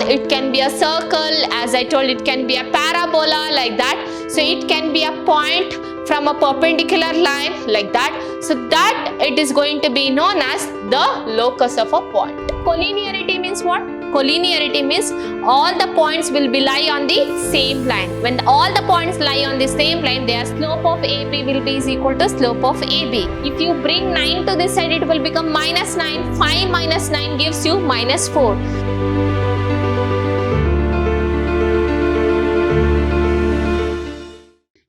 it can be a circle, as I told it can be a parabola like that. So it can be a point from a perpendicular line like that. So that it is going to be known as the locus of a point. Collinearity means what? Collinearity means all the points will be lie on the same line. When all the points lie on the same line, their slope of AB will be is equal to slope of AB. If you bring 9 to this side, it will become minus 9. 5 minus 9 gives you minus 4.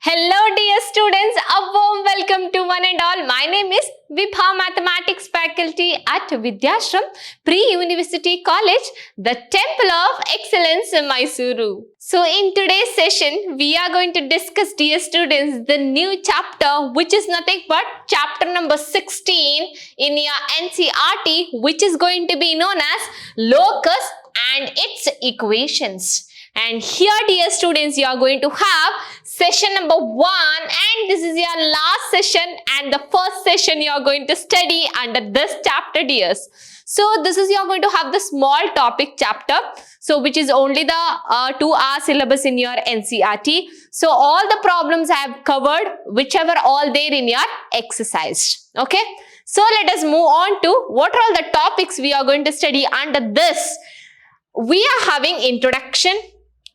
Hello dear students, a warm welcome to one and all. My name is Vibha, Mathematics faculty at Vidhyaashram Pre-University College, the Temple of Excellence in Mysuru. So in today's session, we are going to discuss, dear students, the new chapter, which is nothing but chapter number 16 in your NCERT, which is going to be known as Locus and its equations. And here, dear students, you are going to have session number 1, and this is your last session and the first session you are going to study under this chapter, dears. So this is you are going to have the small topic chapter, so which is only the 2-hour syllabus in your NCERT. So all the problems I have covered, whichever all there in your exercise. Okay. So let us move on to what are all the topics we are going to study under this. We are having introduction,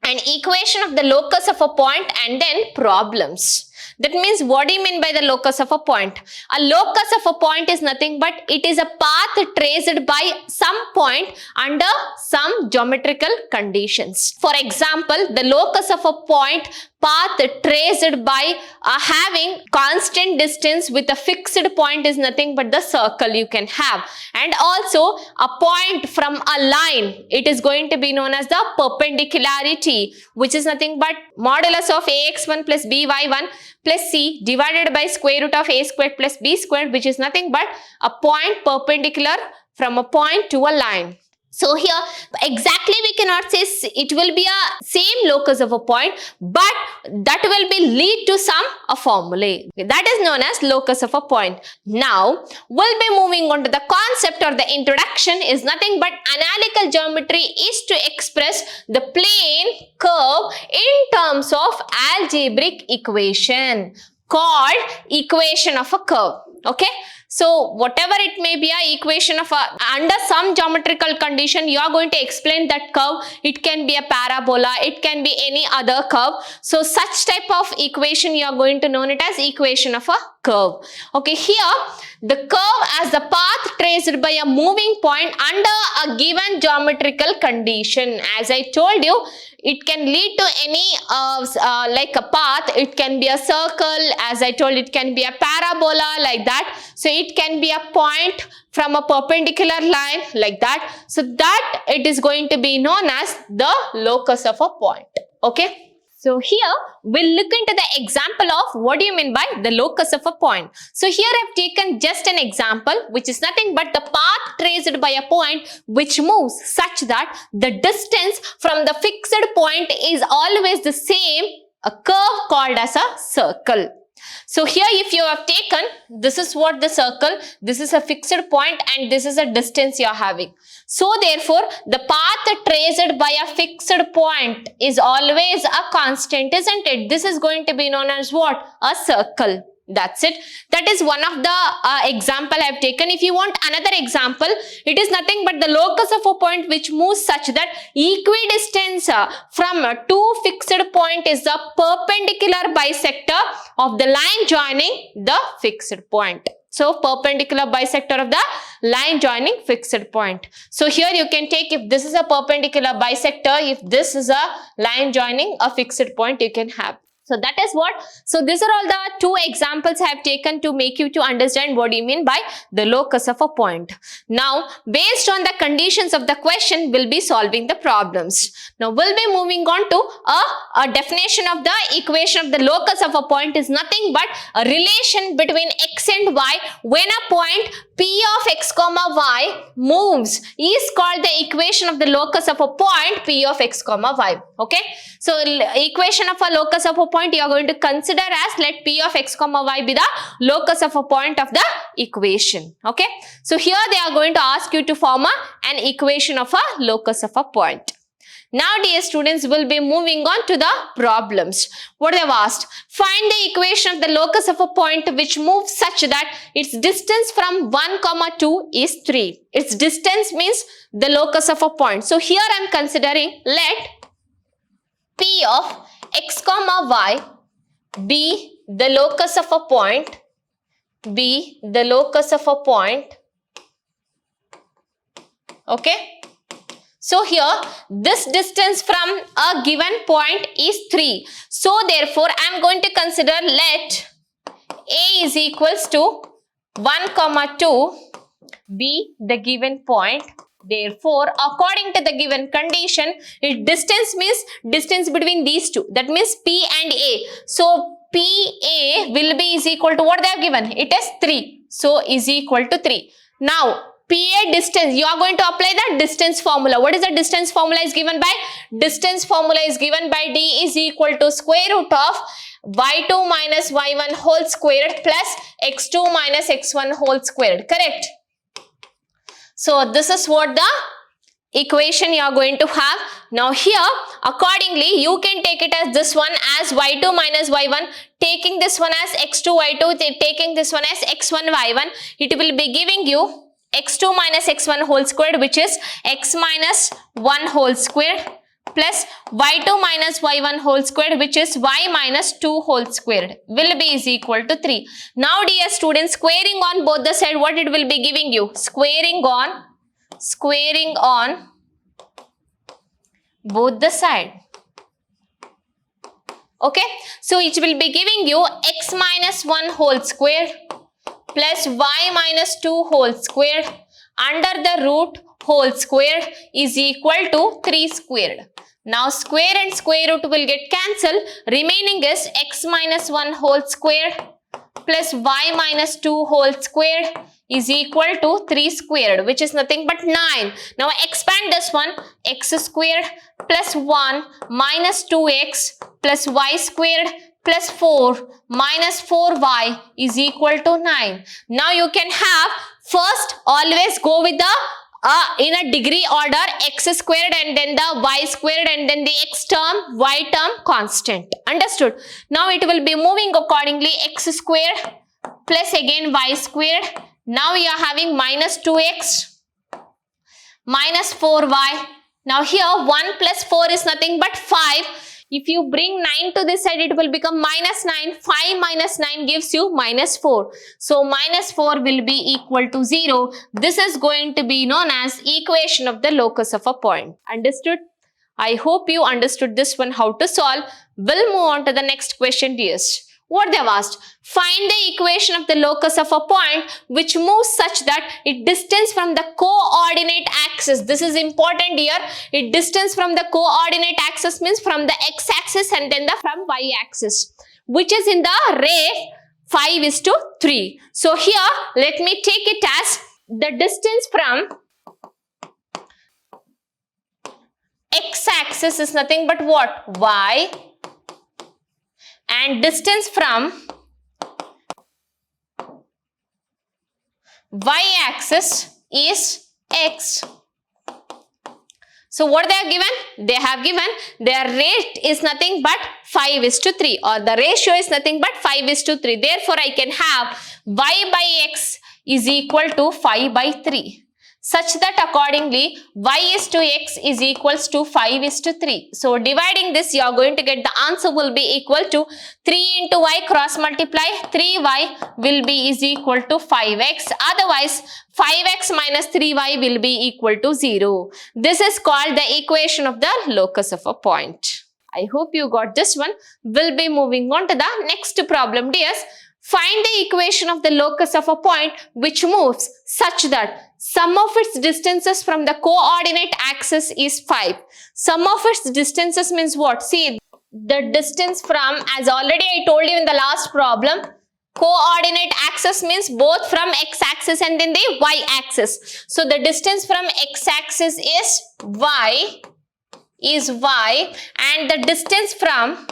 an equation of the locus of a point, and then problems. That means, what do you mean by the locus of a point? A locus of a point is nothing but it is a path traced by some point under some geometrical conditions. For example, the locus of a point path traced by having constant distance with a fixed point is nothing but the circle you can have. And also a point from a line, it is going to be known as the perpendicularity, which is nothing but modulus of ax1 plus by1 plus c divided by square root of a squared plus b squared, which is nothing but a point perpendicular from a point to a line. So here exactly we cannot say it will be a same locus of a point, but that will be lead to some formulae. That is known as locus of a point. Now we'll be moving on to the concept, or the introduction is nothing but analytical geometry is to express the plane curve in terms of algebraic equation called equation of a curve. Okay. So whatever it may be a equation of under some geometrical condition, you are going to explain that curve. It can be a parabola, it can be any other curve. So such type of equation you are going to know it as equation of a curve. Okay, here the curve as the path traced by a moving point under a given geometrical condition. As I told you, it can lead to any like a path. It can be a circle, as I told, it can be a parabola like that. So it can be a point from a perpendicular line like that. So that it is going to be known as the locus of a point. Okay. So here we'll look into the example of what do you mean by the locus of a point. So here I've taken just an example, which is nothing but the path traced by a point which moves such that the distance from the fixed point is always the same, a curve called as a circle. So here if you have taken, this is what the circle, this is a fixed point and this is a distance you are having. So therefore, the path traced by a fixed point is always a constant, isn't it? This is going to be known as what? A circle. That's it. That is one of the example I have taken. If you want another example, it is nothing but the locus of a point which moves such that equidistance from two fixed point is the perpendicular bisector of the line joining the fixed point. So perpendicular bisector of the line joining fixed point. So here you can take, if this is a perpendicular bisector, if this is a line joining a fixed point, you can have. So that is what. So these are all the two examples I have taken to make you to understand what do you mean by the locus of a point. Now, based on the conditions of the question, we'll be solving the problems. Now, we'll be moving on to a definition of the equation of the locus of a point is nothing but a relation between x and y when a point P of x comma y moves is called the equation of the locus of a point P of x comma y. Okay. So, equation of a locus of a point you are going to consider as let P of x comma y be the locus of a point of the equation. Okay. So, here they are going to ask you to form an equation of a locus of a point. Now dear students, we'll be moving on to the problems. What they have asked, find the equation of the locus of a point which moves such that its distance from 1, 2 is 3. Its distance means the locus of a point. So here I am considering, let P of x, y be the locus of a point, okay. So here this distance from a given point is 3. So therefore I am going to consider let A is equals to 1, 2 be the given point. Therefore, according to the given condition, its distance means distance between these two. That means P and A. So PA will be is equal to what they have given. It is 3. So is equal to 3. Now PA distance, you are going to apply the distance formula. What is the distance formula is given by? Distance formula is given by D is equal to square root of y2 minus y1 whole squared plus x2 minus x1 whole squared. Correct? So this is what the equation you are going to have. Now here, accordingly, you can take it as this one as y2 minus y1, taking this one as x2 y2, taking this one as x1 y1. It will be giving you x2 minus x1 whole squared, which is x minus 1 whole squared, plus y2 minus y1 whole squared, which is y minus 2 whole squared, will be is equal to 3. Now dear students, squaring on both the side, what it will be giving you? Squaring on both the side. Okay, so it will be giving you x minus 1 whole squared plus y minus 2 whole squared under the root whole squared is equal to 3 squared. Now square and square root will get cancelled. Remaining is x minus 1 whole squared plus y minus 2 whole squared is equal to 3 squared, which is nothing but 9. Now expand this one, x squared plus 1 minus 2x plus y squared plus 4 minus 4y is equal to 9. Now you can have, first always go with the in a degree order, x squared and then the y squared and then the x term, y term constant. Understood? Now it will be moving accordingly, x squared plus again y squared. Now you are having minus 2x minus 4y. Now here 1 plus 4 is nothing but 5. If you bring 9 to this side, it will become minus 9. 5 minus 9 gives you minus 4. So minus 4 will be equal to 0. This is going to be known as equation of the locus of a point. Understood? I hope you understood this one, how to solve. We'll move on to the next question, dears. What they have asked, find the equation of the locus of a point which moves such that its distance from the coordinate axis. This is important here. Its distance from the coordinate axis means from the x-axis and then from y-axis, which is in the ray 5:3. So here, let me take it as the distance from x-axis is nothing but what? Y. And distance from y-axis is x. So what they have given? They have given their rate is nothing but 5:3, or the ratio is nothing but 5:3. Therefore, I can have y by x is equal to 5/3. Such that accordingly y is to x is equals to 5:3. So dividing this, you are going to get the answer will be equal to 3 into y cross multiply, 3y will be is equal to 5x. Otherwise 5x minus 3y will be equal to 0. This is called the equation of the locus of a point. I hope you got this one. We'll be moving on to the next problem, dears. Find the equation of the locus of a point which moves such that sum of its distances from the coordinate axis is 5. Sum of its distances means what? See, the distance from, as already I told you in the last problem, coordinate axis means both from x-axis and then the y-axis. So the distance from x-axis is y, and the distance from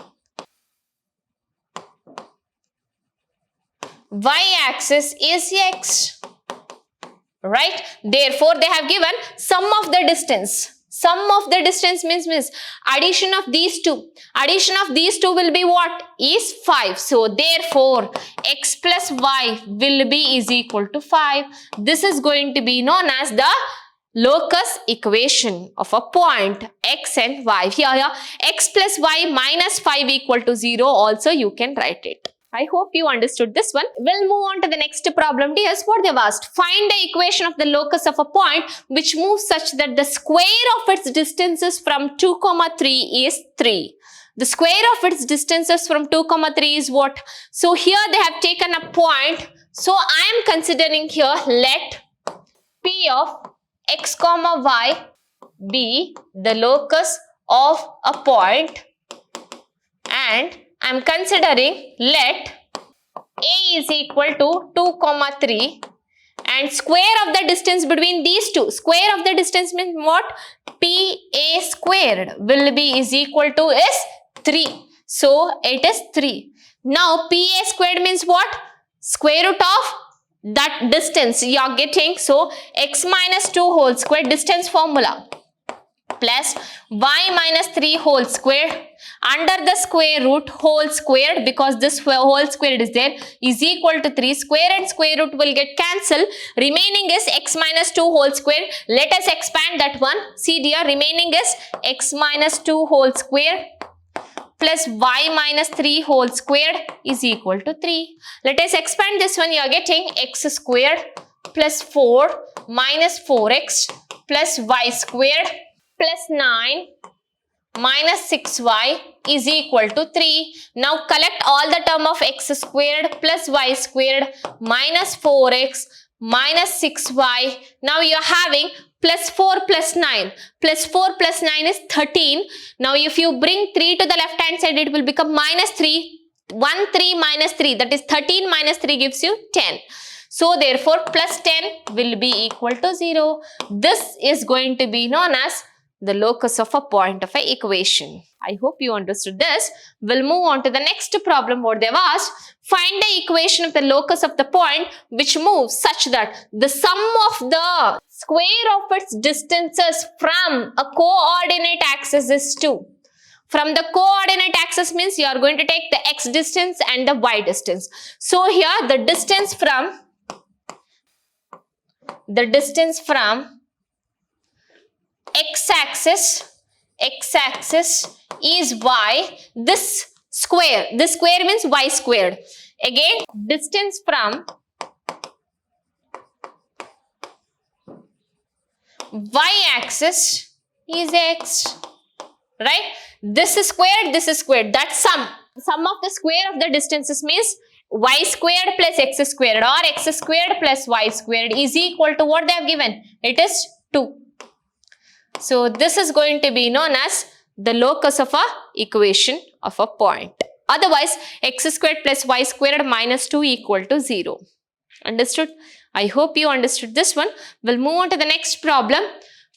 y-axis is x, right? Therefore, they have given sum of the distance. Sum of the distance means addition of these two. Addition of these two will be what? Is 5. So therefore, x plus y will be is equal to 5. This is going to be known as the locus equation of a point x and y. Here, x plus y minus 5 equal to 0 also you can write it. I hope you understood this one. We'll move on to the next problem. Here's what they've asked. Find the equation of the locus of a point which moves such that the square of its distances from 2, 3 is 3. The square of its distances from 2, 3 is what? So here they have taken a point. So I am considering here, let P of x, y be the locus of a point, and I am considering let a is equal to 2, 3 and square of the distance between these two. Square of the distance means what? PA squared will be is equal to is 3. So it is 3. Now PA squared means what? Square root of that distance you are getting. So x minus 2 whole square distance formula plus y minus 3 whole square under the square root whole squared, because this whole squared is there, is equal to 3. Square and square root will get cancelled. Remaining is x minus 2 whole square. Let us expand that one. See dear, remaining is x minus 2 whole square plus y minus 3 whole squared is equal to 3. Let us expand this one. You are getting x squared plus 4 minus 4x plus y squared plus 9 minus 6y is equal to 3. Now collect all the term of x squared plus y squared minus 4x minus 6y. Now you are having plus 4 plus 9. Plus 4 plus 9 is 13. Now if you bring 3 to the left hand side, it will become minus 3. 1, 3 minus 3, that is 13 minus 3 gives you 10. So therefore plus 10 will be equal to 0. This is going to be known as the locus of a point of an equation. I hope you understood this. We'll move on to the next problem what they've asked. Find the equation of the locus of the point which moves such that the sum of the square of its distances from a coordinate axis is 2. From the coordinate axis means you are going to take the x distance and the y distance. So here the distance from x-axis is y. This square means y squared. Again, distance from y-axis is x, right? This is squared, this is squared. That sum of the square of the distances means y squared plus x squared or x squared plus y squared is equal to what they have given. It is 2. So this is going to be known as the locus of a equation of a point. Otherwise, x squared plus y squared minus 2 equal to 0. Understood? I hope you understood this one. We'll move on to the next problem.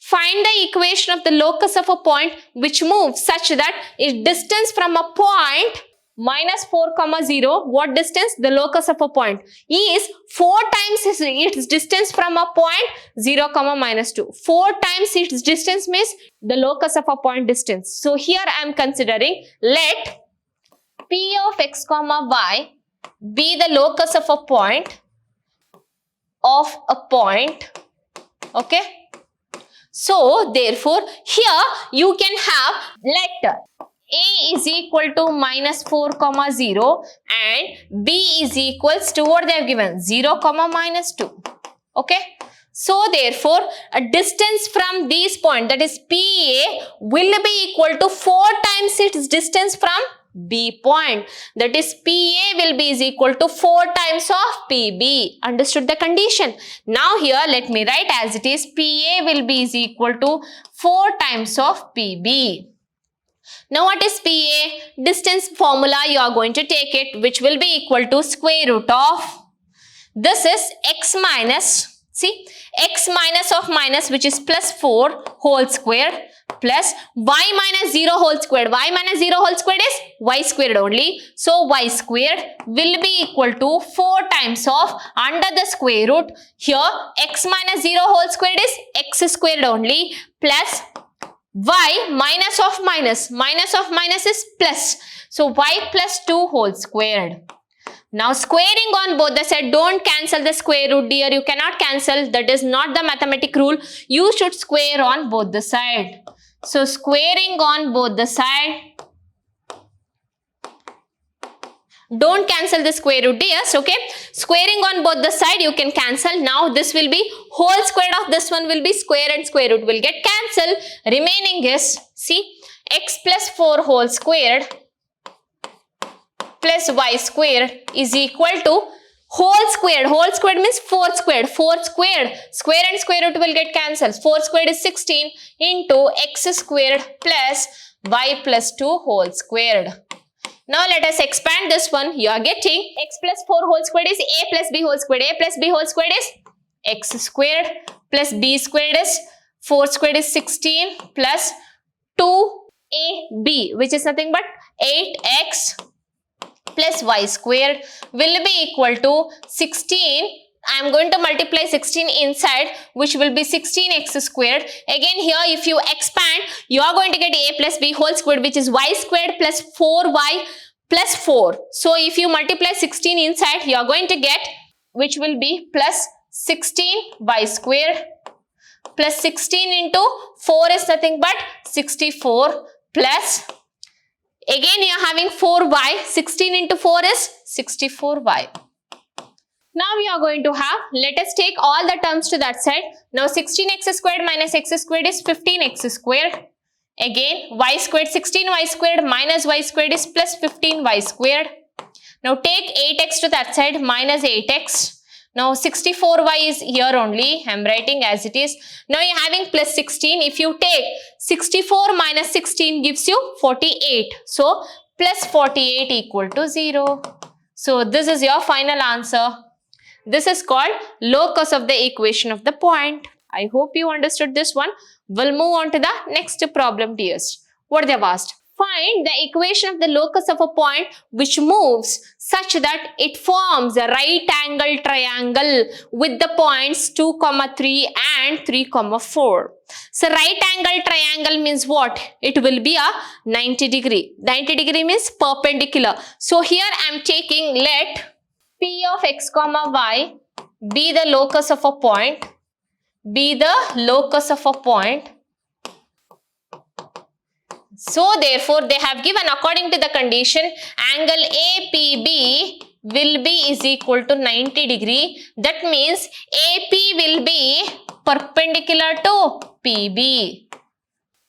Find the equation of the locus of a point which moves such that its distance from a point minus 4, 0, what distance? The locus of a point is 4 times its distance from a point 0, minus 2. 4 times its distance means the locus of a point distance. So here I am considering let P of x, y be the locus of a point okay. So therefore here you can have let a is equal to minus 4, 0 and b is equals to what they have given 0, minus 2. Okay. So therefore a distance from these points, that is PA, will be equal to 4 times its distance from B point. That is PA will be is equal to 4 times of PB. Understood the condition? Now here let me write as it is. PA will be is equal to 4 times of PB. Now what is PA? Distance formula you are going to take it, which will be equal to square root of, this is x minus, see, x minus of minus, which is plus 4 whole square, plus y minus 0 whole squared. Y minus 0 whole squared is y squared only. So y squared will be equal to 4 times of under the square root. Here x minus 0 whole squared is x squared only, plus y minus of minus is plus. So y plus 2 whole squared. Now squaring on both the side, don't cancel the square root dear, you cannot cancel, that is not the mathematic rule. You should square on both the side. So squaring on both the side, don't cancel the square root dears, okay? Squaring on both the side you can cancel. Now this will be whole square of this one will be square and square root will get cancelled. Remaining is, see, x plus 4 whole squared plus y squared is equal to whole squared. Whole squared means 4 squared. 4 squared. Square and square root will get cancelled. 4 squared is 16 into x squared plus y plus 2 whole squared. Now let us expand this one. You are getting x plus 4 whole squared is a plus b whole squared. A plus b whole squared is x squared plus b squared is 4 squared is 16 plus 2ab, which is nothing but 8x plus y squared will be equal to 16. I am going to multiply 16 inside, which will be 16x squared. Again here if you expand, you are going to get a plus b whole squared, which is y squared plus 4y plus 4. So if you multiply 16 inside, you are going to get, which will be plus 16y squared plus 16 into 4 is nothing but 64 plus, again you are having 4y, 16 into 4 is 64y. Now we are going to have, let us take all the terms to that side. Now 16x squared minus x squared is 15x squared. Again y squared, 16y squared minus y squared is plus 15y squared. Now take 8x to that side minus 8x. Now 64y is here only, I am writing as it is. Now you are having plus 16. If you take 64 minus 16 gives you 48. So plus 48 equal to 0. So this is your final answer. This is called locus of the equation of the point. I hope you understood this one. We'll move on to the next problem, dears. What they have asked? Find the equation of the locus of a point which moves such that it forms a right angle triangle with the points 2, 3 and 3, 4. So right angle triangle means what? It will be a 90 degree. 90 degree means perpendicular. So here I am taking, let P of x, y be the locus of a point. Be the locus of a point. So therefore they have given, according to the condition, angle APB will be is equal to 90 degree. That means AP will be perpendicular to PB.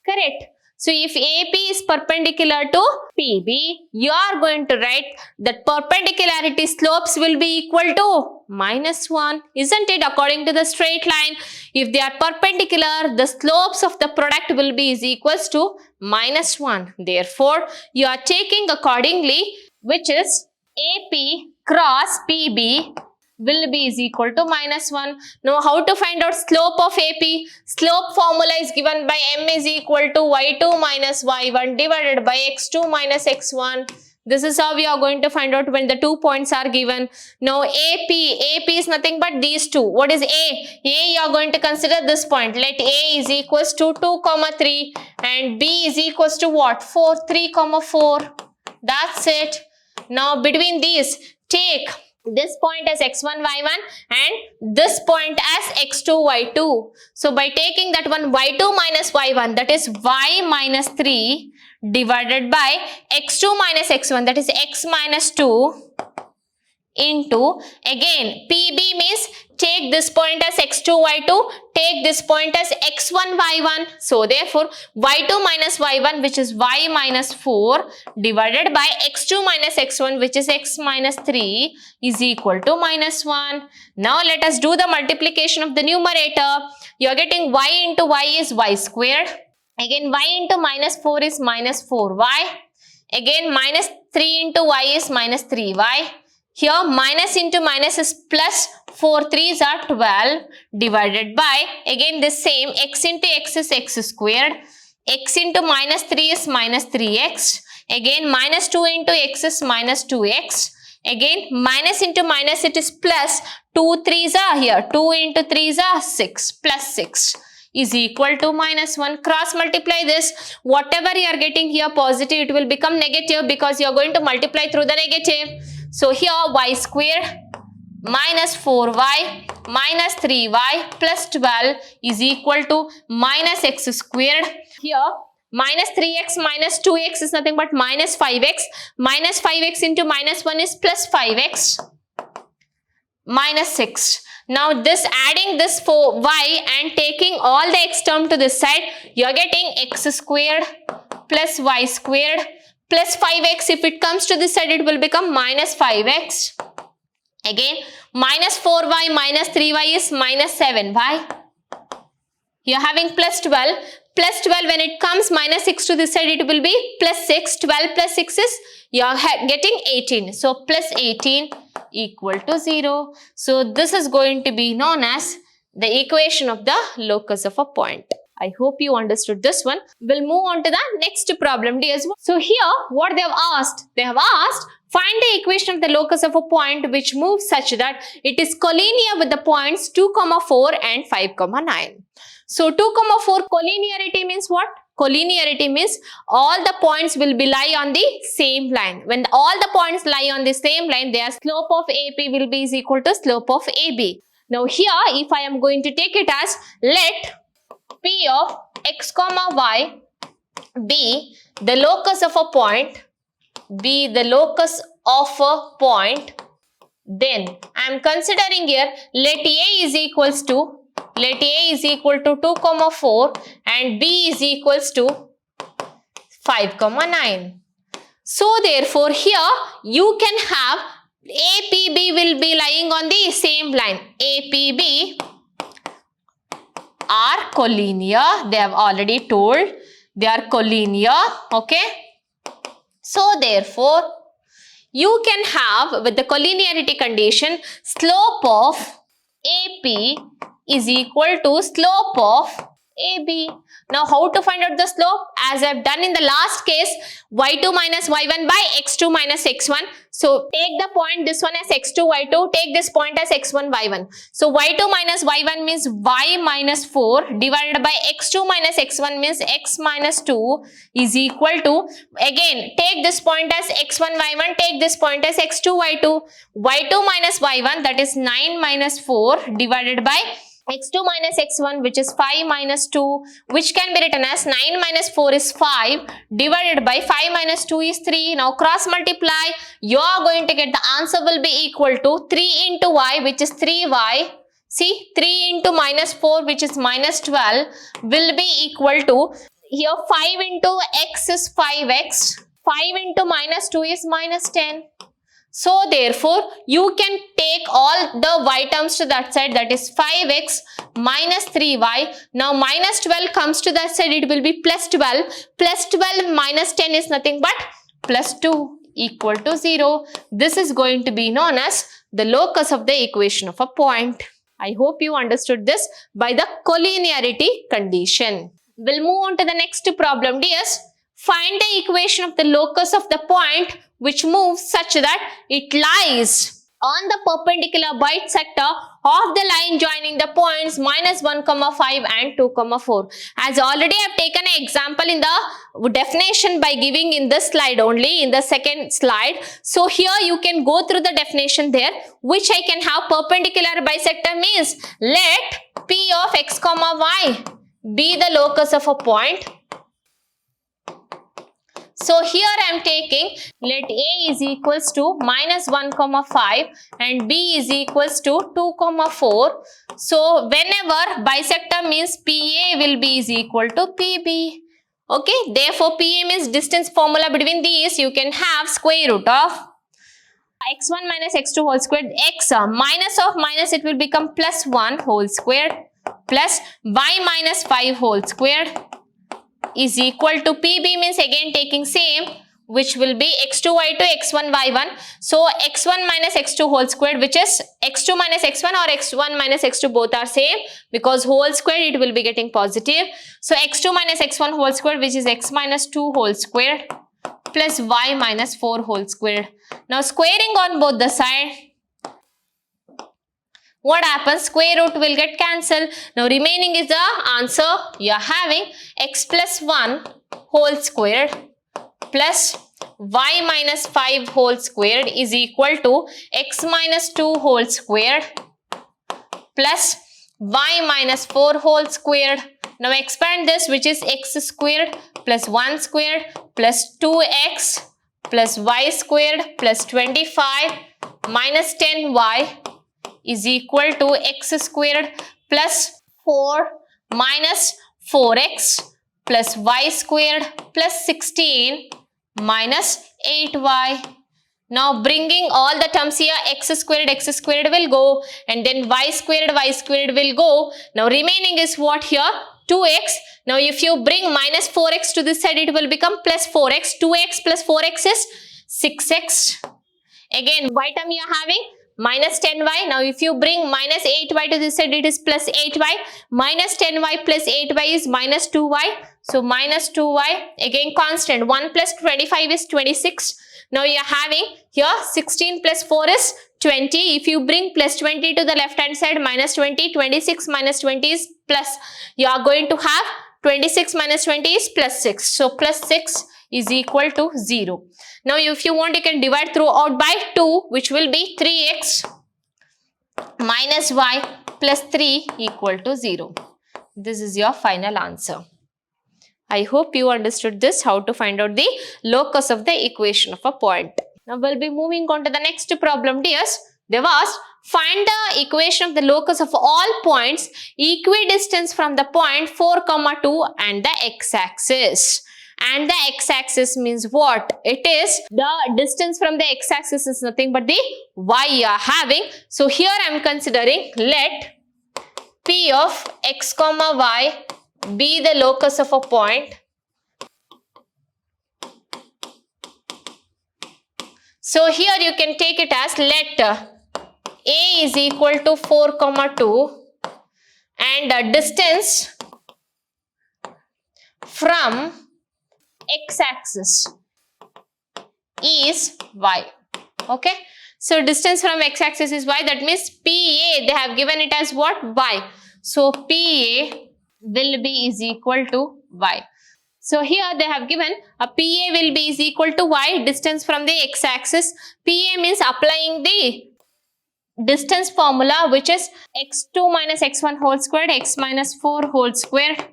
Correct. So if AP is perpendicular to PB, you are going to write that perpendicularity slopes will be equal to -1. Isn't it? According to the straight line, if they are perpendicular, the slopes of the product will be is equals to -1. Therefore, you are taking accordingly, which is AP cross PB will be is equal to -1. Now how to find out slope of AP? Slope formula is given by m is equal to y2 minus y1 divided by x2 minus x1. This is how we are going to find out when the 2 points are given. Now AP is nothing but these two. What is A? You are going to consider this point. Let A is equals to 2, 3 and B is equals to what? 4, 3, 4. That's it. Now between these, take this point as x1, y1 and this point as x2, y2. So by taking that one y2 minus y1, that is y minus 3 divided by x2 minus x1, that is x minus 2 into, again PB means take this point as x2, y2, take this point as x1, y1. So therefore y2 minus y1, which is y minus 4 divided by x2 minus x1, which is x minus 3 is equal to -1. Now let us do the multiplication of the numerator. You are getting y into y is y squared. Again y into -4 is -4y. Again -3 into y is -3y. Here minus into minus is plus, 4 3s are 12 divided by, again the same, x into x is x squared, x into -3 is -3x, again -2 into x is -2x, again minus into minus it is plus, 2 3s are here, 2 into 3s are 6, plus 6. is equal to minus 1. Cross multiply this. Whatever you are getting here positive, it will become negative because you are going to multiply through the negative. So here y squared minus 4y minus 3y plus 12 is equal to minus x squared. Here minus 3x minus 2x is nothing but minus 5x. Minus 5x into minus 1 is plus 5x minus 6. Now this adding this for y and taking all the x term to this side, you are getting x squared plus y squared plus 5x. If it comes to this side, it will become minus 5x. Again, minus 4y minus 3y is minus 7y. You are having plus 12. Plus 12, when it comes minus 6 to this side, it will be plus 6. 12 plus 6 is, you are getting 18. So plus 18 equal to 0. So this is going to be known as the equation of the locus of a point. I hope you understood this one. We'll move on to the next problem, dears. So here, what they have asked? They have asked, find the equation of the locus of a point which moves such that it is collinear with the points 2, 4 and 5, 9. So 2, 4 collinearity means what? Collinearity means all the points will be lie on the same line. When all the points lie on the same line, their slope of AP will be is equal to slope of AB. Now here, if I am going to take it as, let P of x comma y be the locus of a point, then I am considering here, let A is equals to, let A is equal to 2, 4 and B is equals to 5, 9. So therefore here you can have APB will be lying on the same line. APB are collinear. They have already told they are collinear. Okay. So therefore you can have with the collinearity condition slope of AP is equal to slope of AB. Now how to find out the slope? As I have done in the last case, y2 minus y1 by x2 minus x1. So take the point this one as x2 y2, take this point as x1 y1. So y2 minus y1 means y minus 4 divided by x2 minus x1 means x minus 2 is equal to, again take this point as x1 y1, take this point as x2 y2. y2 minus y1, that is 9 minus 4 divided by x2 minus x1, which is 5 minus 2, which can be written as 9 minus 4 is 5 divided by 5 minus 2 is 3. Now cross multiply, you are going to get the answer will be equal to 3 into y, which is 3y. See, 3 into minus 4, which is minus 12, will be equal to, here 5 into x is 5x, 5 into minus 2 is minus 10. So therefore, you can take all the y terms to that side, that is 5x minus 3y. Now minus 12 comes to that side, it will be plus 12. Plus 12 minus 10 is nothing but plus 2 equal to 0. This is going to be known as the locus of the equation of a point. I hope you understood this by the collinearity condition. We'll move on to the next problem, dears. Find the equation of the locus of the point which moves such that it lies on the perpendicular bisector of the line joining the points minus 1, 5 and 2, 4. As already I have taken an example in the definition by giving in this slide only, in the second slide. So here you can go through the definition there, which I can have perpendicular bisector means let P of x comma y be the locus of a point. So here I am taking let A is equals to minus 1, 5 and B is equals to 2, 4. So whenever bisector means PA will be is equal to PB. Okay, therefore PA means distance formula between these, you can have square root of x1 minus x2 whole squared, x minus of minus, it will become plus 1 whole squared plus y minus 5 whole squared is equal to PB means again taking same, which will be x2 y2 x1 y1. So x1 minus x2 whole squared, which is x2 minus x1 or x1 minus x2 both are same, because whole squared it will be getting positive. So x2 minus x1 whole squared, which is x minus 2 whole squared plus y minus 4 whole squared. Now squaring on both the side, what happens? Square root will get cancelled. Now remaining is the answer. You are having x plus 1 whole squared plus y minus 5 whole squared is equal to x minus 2 whole squared plus y minus 4 whole squared. Now expand this, which is x squared plus 1 squared plus 2x plus y squared plus 25 minus 10y is equal to x squared plus 4 minus 4x plus y squared plus 16 minus 8y. Now bringing all the terms here, x squared will go, and then y squared will go. Now remaining is what here? 2x. Now if you bring minus 4x to this side, it will become plus 4x. 2x plus 4x is 6x. Again, y term you are having minus 10y. Now if you bring minus 8y to this side, it is plus 8y. Minus 10y plus 8y is minus 2y. So minus 2y, again constant. 1 plus 25 is 26. Now you are having here 16 plus 4 is 20. If you bring plus 20 to the left hand side, minus 20, 26 minus 20 is plus. You are going to have 26 minus 20 is plus 6. So plus 6 is equal to 0. Now if you want, you can divide throughout by 2, which will be 3x minus y plus 3 equal to 0. This is your final answer. I hope you understood this, how to find out the locus of the equation of a point. Now we'll be moving on to the next problem, dears. They've asked, find the equation of the locus of all points equidistant from the point 4, 2 and the x-axis. And the x-axis means what? It is the distance from the x-axis is nothing but the y you are having. So here I am considering, let P of x, y be the locus of a point. So here you can take it as, let A is equal to 4, 2 and distance from x-axis is y. Okay. So distance from x-axis is y. That means PA, they have given it as what? Y. So PA will be is equal to y. So here they have given a PA will be is equal to y, distance from the x-axis. PA means applying the distance formula, which is x2 minus x1 whole squared, x minus 4 whole squared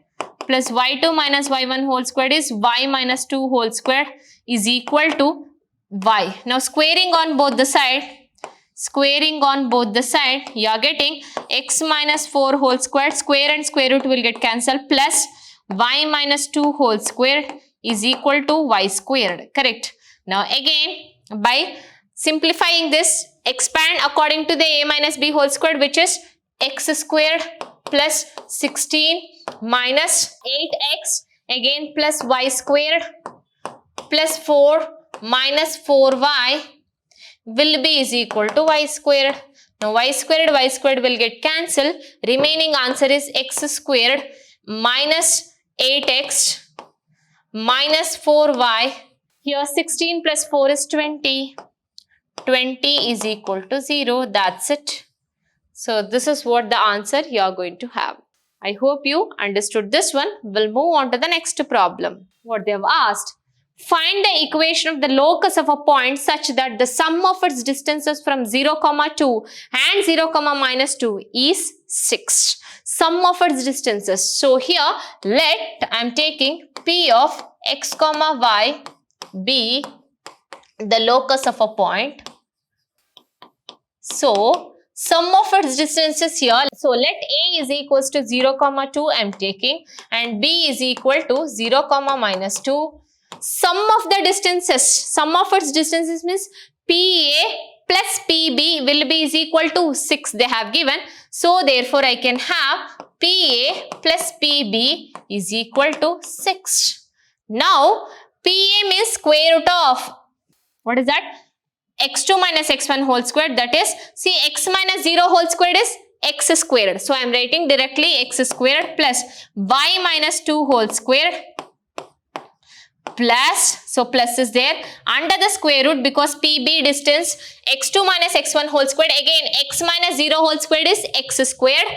plus y2 minus y1 whole squared is y minus 2 whole squared is equal to y. Now squaring on both the side, you are getting x minus 4 whole squared, square and square root will get cancelled, plus y minus 2 whole squared is equal to y squared. Correct. Now again, by simplifying this, expand according to the a minus b whole squared, which is x squared plus 16 minus 8x, again plus y squared plus 4 minus 4y will be is equal to y squared. Now y squared will get cancelled. Remaining answer is x squared minus 8x minus 4y. Here 16 plus 4 is 20. 20 is equal to 0. That's it. So this is what the answer you are going to have. I hope you understood this one. We'll move on to the next problem. What they have asked, find the equation of the locus of a point such that the sum of its distances from 0, 2 and 0, minus 2 is 6. Sum of its distances. So here, let I am taking P of x, y be the locus of a point. So sum of its distances here. So let A is equals to 0, 2 I am taking, and B is equal to 0, minus 2. Sum of the distances, sum of its distances means PA plus PB will be is equal to 6 they have given. So therefore I can have PA plus PB is equal to 6. Now PA means square root of, what is that? x2 minus x1 whole squared, that is, see, x minus 0 whole squared is x squared. So I am writing directly x squared plus y minus 2 whole squared plus, so plus is there, under the square root, because PB distance, x2 minus x1 whole squared, again x minus 0 whole squared is x squared,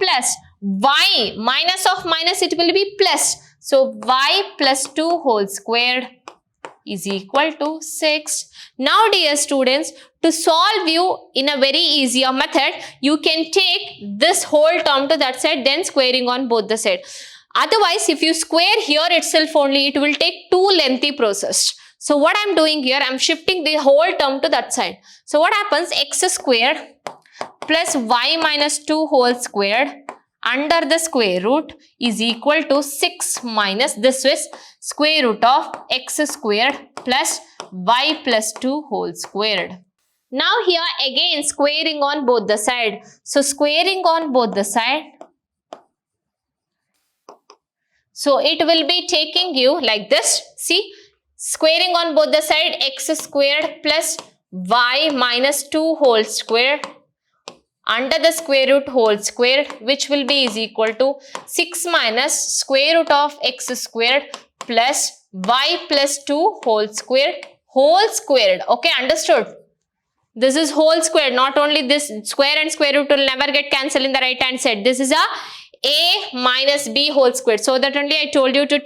plus y, minus of minus, it will be plus, so y plus 2 whole squared is equal to 6. Now dear students, to solve you in a very easier method, you can take this whole term to that side, then squaring on both the sides. Otherwise, if you square here itself only, it will take too lengthy process. So what I am doing here, I am shifting the whole term to that side. So what happens, x squared plus y minus 2 whole squared under the square root is equal to 6 minus, this is square root of x squared plus y plus 2 whole squared. Now here again squaring on both the side. So squaring on both the side, so it will be taking you like this. See, squaring on both the side, x squared plus y minus 2 whole squared under the square root whole squared, which will be is equal to 6 minus square root of x squared plus y plus 2 whole squared, okay, understood? This is whole squared, not only this square and square root will never get cancelled in the right hand side. This is a minus b whole squared. So that only I told you to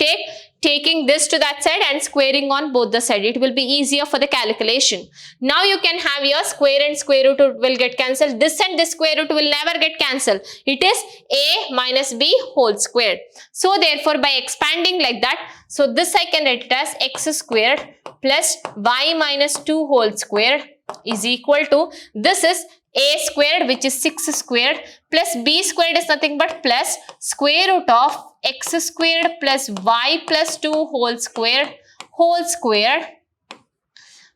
taking this to that side and squaring on both the side. It will be easier for the calculation. Now you can have your square and square root will get cancelled. This and this square root will never get cancelled. It is a minus b whole squared. So therefore by expanding like that, so this I can write it as x squared plus y minus 2 whole squared is equal to, this is a squared which is 6 squared plus b squared is nothing but plus square root of x squared plus y plus 2 whole squared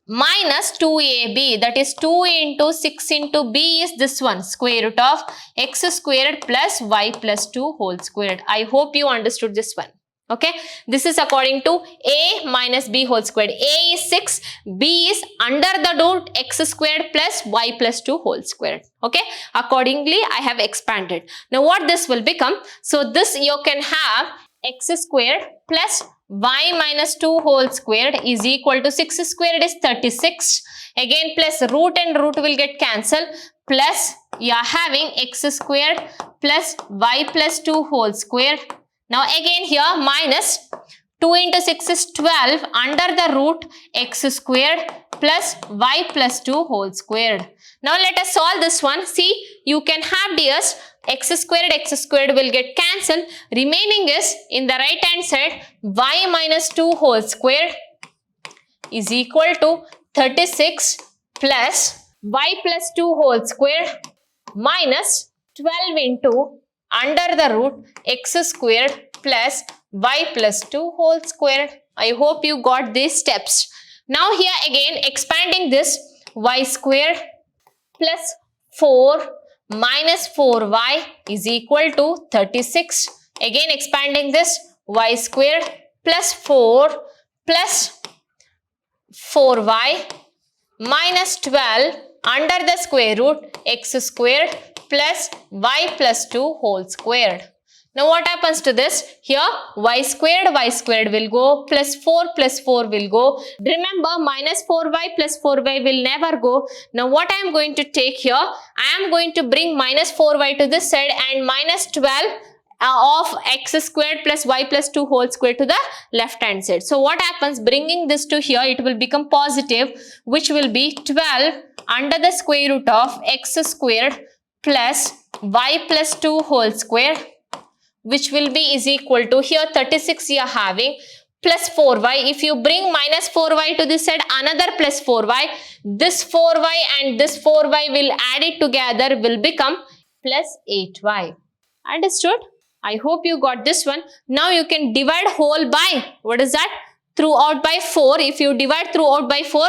minus 2ab, that is 2 into 6 into b is this one, square root of x squared plus y plus 2 whole squared. I hope you understood this one. Okay, this is according to a minus b whole squared. A is 6, b is under the root x squared plus y plus 2 whole squared. Okay, accordingly I have expanded. Now what this will become? So this you can have x squared plus y minus 2 whole squared is equal to 6 squared is 36. Again plus root and root will get cancelled, plus you are having x squared plus y plus 2 whole squared. Now again here minus 2 into 6 is 12 under the root x squared plus y plus 2 whole squared. Now let us solve this one. See, you can have dears x squared will get cancelled. Remaining is in the right hand side y minus 2 whole squared is equal to 36 plus y plus 2 whole squared minus 12 into under the root x squared plus y plus 2 whole squared. I hope you got these steps. Now here again expanding this, y squared plus 4 minus 4y is equal to 36. Again expanding this, y squared plus 4 plus 4y minus 12 under the square root x squared plus y plus 2 whole squared. Now what happens to this? Here y squared will go, plus 4 will go. Remember minus 4y plus 4y will never go. Now what I am going to take here? I am going to bring minus 4y to this side and minus 12 of x squared plus y plus 2 whole squared to the left hand side. So what happens? Bringing this to here, it will become positive, which will be 12 under the square root of x squared plus y plus 2 whole squared, which will be is equal to, here 36 you are having, plus 4y. If you bring minus 4y to this side, another plus 4y. This 4y and this 4y will add it together, will become plus 8y. Understood? I hope you got this one. Now you can divide whole by, what is that? Throughout by 4. If you divide throughout by 4,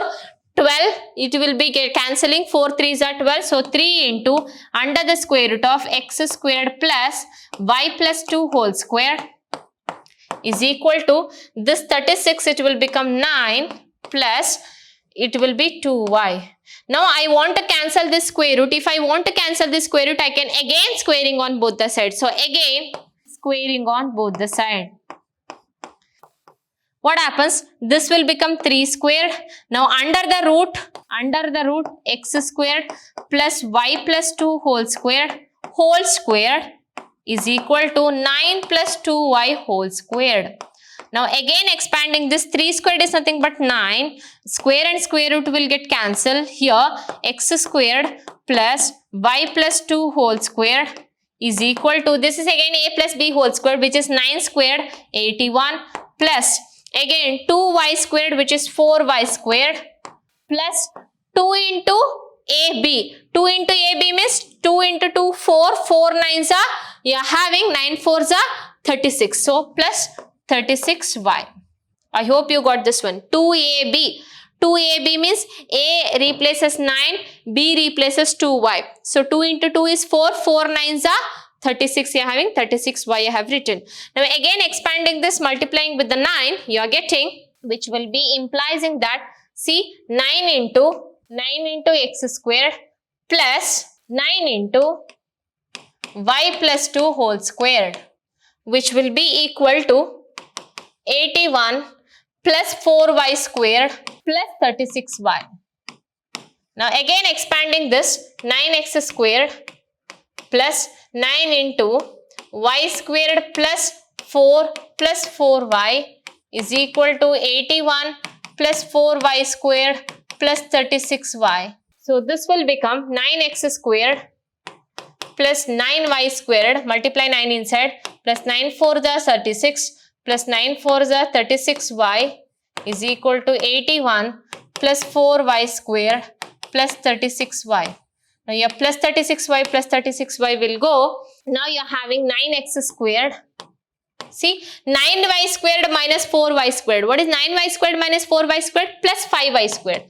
12, it will be cancelling, 4 3s are 12, so 3 into under the square root of x squared plus y plus 2 whole square is equal to this 36, it will become 9 plus it will be 2y. Now I want to cancel this square root. If I want to cancel this square root, I can again squaring on both the sides. So again squaring on both the side. what happens? This will become 3 squared. Now under the root x squared plus y plus 2 whole squared is equal to 9 plus 2y whole squared. Now again expanding this, 3 squared is nothing but 9. Square and square root will get cancelled. Here x squared plus y plus 2 whole squared is equal to, this is again a plus b whole squared, which is 9 squared 81, plus again 2y squared, which is 4y squared, plus 2 into AB. 2 into AB means 2 into 2, 4. 4 9s are, you are having 9 4s are 36. So plus 36y. I hope you got this one. 2AB. 2AB means A replaces 9, B replaces 2y. So 2 into 2 is 4. 4 9s are 36. You are having 36y I have written. Now again expanding this, multiplying with the 9, you are getting, which will be implying that, see, 9 into x squared plus 9 into y plus 2 whole squared, which will be equal to 81 plus 4y squared plus 36y. Now again expanding this, 9x squared plus 9 into y squared plus 4 plus 4y is equal to 81 plus 4y squared plus 36y. So this will become 9x squared plus 9y squared, multiply 9 inside, plus 9 4s are 36 plus 9 4s are 36y is equal to 81 plus 4y squared plus 36y. Now your plus 36y will go. Now you are having 9x squared. See, 9y squared minus 4y squared. What is 9y squared minus 4y squared? Plus 5y squared.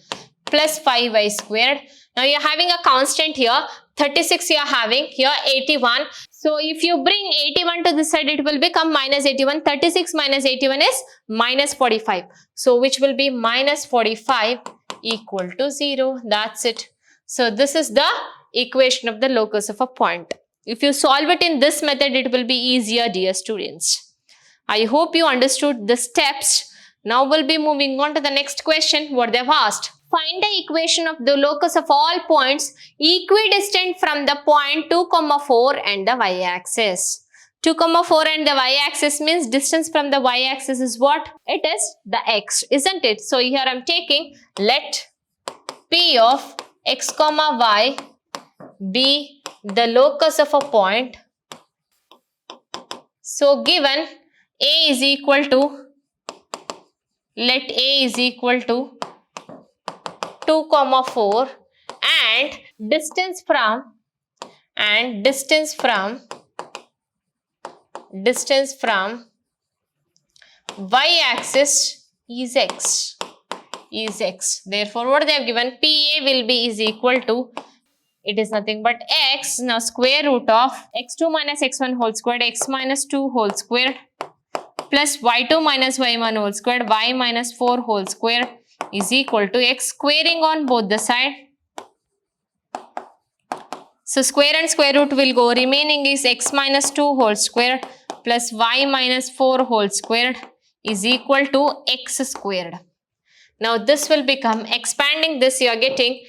Plus 5y squared. Now you are having a constant here. 36 you are having. Here 81. So if you bring 81 to this side, it will become minus 81. 36 minus 81 is minus 45. So which will be minus 45 equal to 0. That's it. So this is the equation of the locus of a point. If you solve it in this method, it will be easier, dear students. I hope you understood the steps. Now we'll be moving on to the next question, what they've asked. Find the equation of the locus of all points equidistant from the point 2, 4 and the y-axis. 2, 4 and the y-axis means distance from the y-axis is what? It is the x, isn't it? So here I'm taking, let P of x, y be the locus of a point. So given A is equal to, let A is equal to 2, 4 and distance from y-axis is x. Therefore, what they have given, PA will be is equal to, it is nothing but x. Now square root of x2 minus x1 whole squared, x minus 2 whole squared plus y2 minus y1 whole squared, y minus 4 whole squared is equal to x squaring on both the side. So square and square root will go, remaining is x minus 2 whole squared plus y minus 4 whole squared is equal to x squared. Now this will become, expanding this, you are getting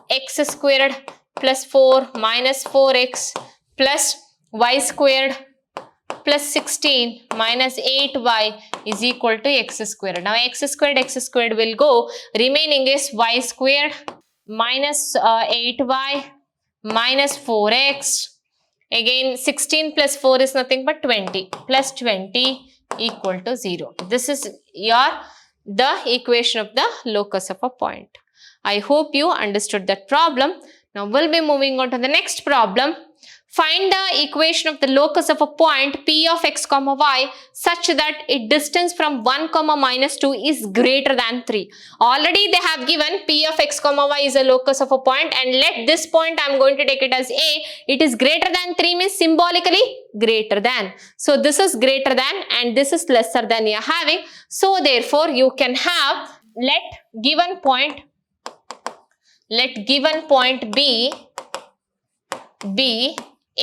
x squared plus 4 minus 4x plus y squared plus 16 minus 8y is equal to x squared. Now x squared will go, remaining is y squared minus 8y minus 4x, again 16 plus 4 is nothing but 20, plus 20 equal to 0. This is the equation of the locus of a point. I hope you understood that problem. Now we'll be moving on to the next problem. Find the equation of the locus of a point P of x, y such that its distance from 1, minus 2 is greater than 3. Already they have given P of x, y is a locus of a point, and let this point, I am going to take it as A. It is greater than 3 means symbolically greater than. So this is greater than and this is lesser than you are having. So therefore you can have, let given point be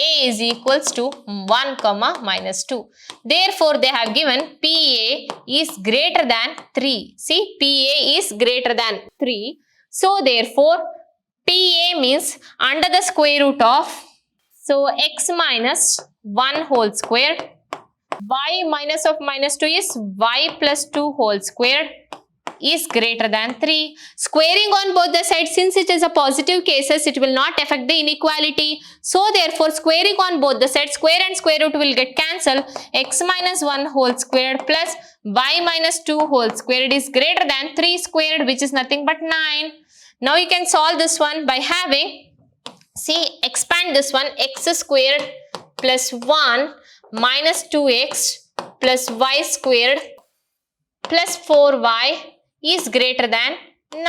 A is equals to 1 comma minus 2. Therefore, they have given PA is greater than 3. See, PA is greater than 3. So, therefore, PA means under the square root of, so x minus 1 whole square, y minus of minus 2 is y plus 2 whole square is greater than 3. Squaring on both the sides, since it is a positive cases, it will not affect the inequality. So therefore, squaring on both the sides, square and square root will get cancelled. X minus 1 whole squared plus y minus 2 whole squared is greater than 3 squared, which is nothing but 9. Now you can solve this one by having, see, expand this one, x squared plus 1 minus 2x plus y squared plus 4y is greater than 9.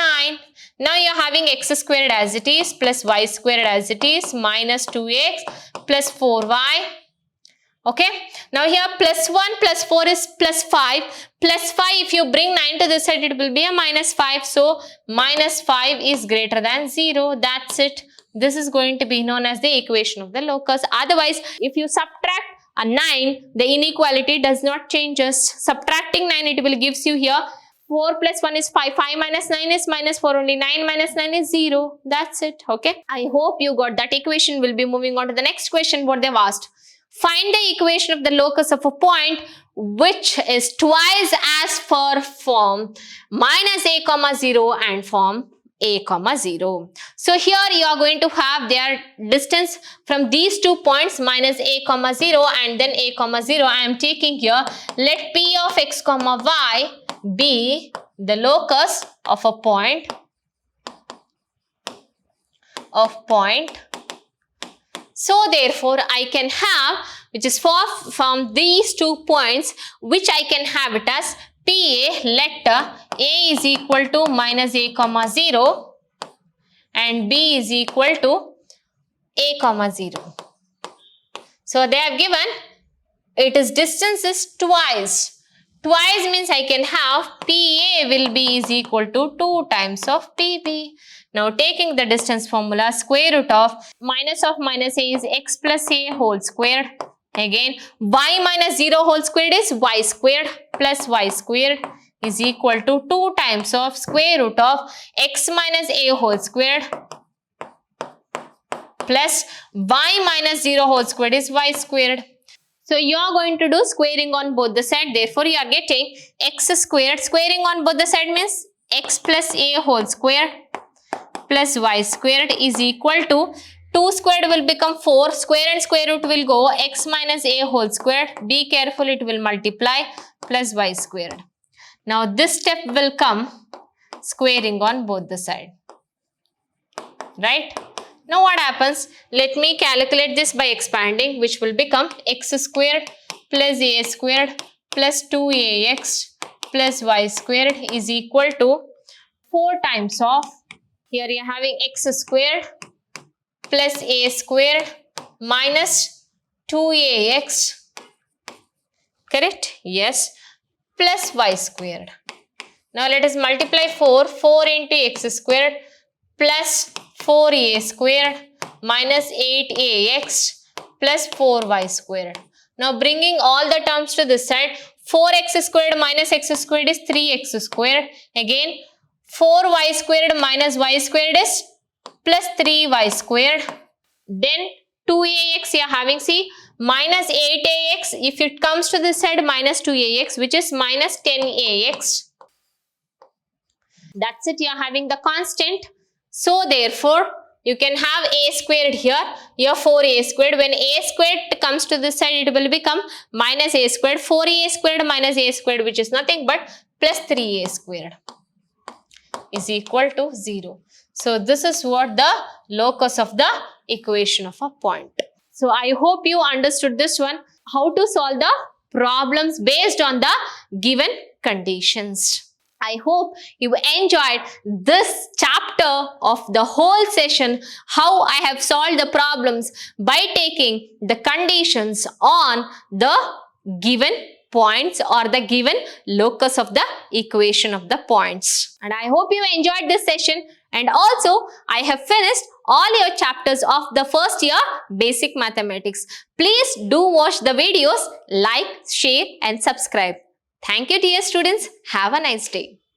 Now you are having x squared as it is plus y squared as it is minus 2x plus 4y. Okay. Now here plus 1 plus 4 is plus 5. Plus 5, if you bring 9 to this side, it will be a minus 5. So minus 5 is greater than 0. That's it. This is going to be known as the equation of the locus. Otherwise, if you subtract a 9, the inequality does not change. Subtracting 9, it will gives you here 4 plus 1 is 5. 5 minus 9 is minus 4 only. 9 minus 9 is 0. That's it. Okay. I hope you got that equation. We'll be moving on to the next question what they've asked. Find the equation of the locus of a point which is twice as per form minus a comma 0 and form a comma 0. So here you are going to have their distance from these 2 points minus a comma 0 and then a comma 0. I am taking here, let p of x comma y be the locus of a point So therefore I can have, which is from these 2 points, which I can have it as PA, let A is equal to minus a comma 0 and B is equal to a comma 0. So they have given it is distance is twice. Twice means I can have PA will be is equal to 2 times of PB. Now taking the distance formula, square root of minus a is x plus a whole squared. Again, y minus 0 whole squared is y squared plus y squared is equal to 2 times of square root of x minus a whole squared plus y minus 0 whole squared is y squared. So you are going to do squaring on both the sides. Therefore, you are getting x squared. Squaring on both the sides means x plus a whole squared plus y squared is equal to 2 squared will become 4. Square and square root will go x minus a whole squared. Be careful, it will multiply plus y squared. Now this step will come squaring on both the sides. Right? Now what happens? Let me calculate this by expanding, which will become x squared plus a squared plus 2ax plus y squared is equal to 4 times of, here you are having x squared plus a squared minus 2ax, correct? Yes, plus y squared. Now let us multiply 4 into x squared plus 4a squared minus 8ax plus 4y squared. Now bringing all the terms to this side, 4x squared minus x squared is 3x squared. Again, 4y squared minus y squared is plus 3y squared. Then 2ax you are having, see, minus 8ax. If it comes to this side, minus 2ax, which is minus 10ax. That's it, you are having the constant. So therefore, you can have a squared here, 4a squared. When a squared comes to this side, it will become minus a squared, 4a squared minus a squared, which is nothing but plus 3a squared is equal to 0. So this is what the locus of the equation of a point. So I hope you understood this one, how to solve the problems based on the given conditions. I hope you enjoyed this chapter of the whole session, how I have solved the problems by taking the conditions on the given points or the given locus of the equation of the points. And I hope you enjoyed this session, and also I have finished all your chapters of the first year basic mathematics. Please do watch the videos, like, share and subscribe. Thank you dear students. Have a nice day.